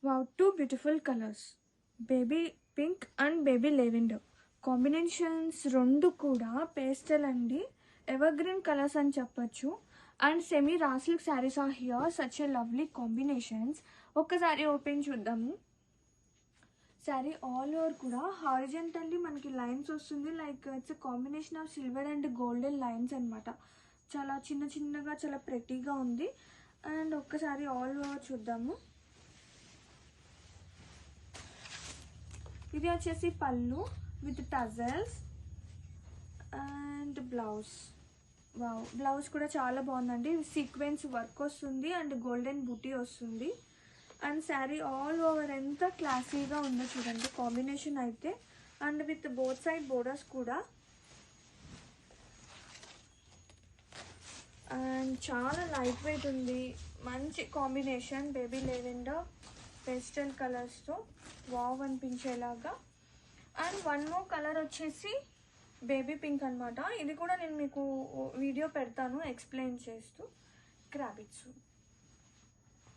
Wow, 2 beautiful colours, baby pink and baby lavender combinations. రెండు కూడా pastel అండి, evergreen colours అని చెప్పచ్చు. And semi raw silk saris are here, such a lovely combinations. ఒక్కసారి open చూద్దాము. Sari all over కూడా horizontally మనకి లైన్స్ వస్తుంది, like it's combination of silver and golden lines అనమాట. చాలా చిన్న చిన్నగా చాలా ప్రెటీగా ఉంది. అండ్ ఒక్కసారి ఆల్ ఓవర్ చూద్దాము. ఇది వచ్చేసి పళ్ళు with tassels and blouse. Wow, blouse కూడా చాలా బాగుందండి, సీక్వెన్స్ వర్క్ వస్తుంది అండ్ గోల్డెన్ బూటీ వస్తుంది. అండ్ శారీ ఆల్ ఓవర్ ఎంత క్లాసీగా ఉందో చూడండి కాంబినేషన్ అయితే. And with both side borders కూడా. అండ్ చాలా లైట్ వెయిట్ ఉంది, మంచి కాంబినేషన్ బేబీ లెవెండర్ పేస్టల్ కలర్స్తో వావ్ అనిపించేలాగా. అండ్ వన్ మోర్ కలర్ వచ్చేసి బేబీ పింక్ అనమాట. ఇది కూడా నేను మీకు వీడియో పెడతాను ఎక్స్ప్లెయిన్ చేస్తూ. క్రాబిట్స్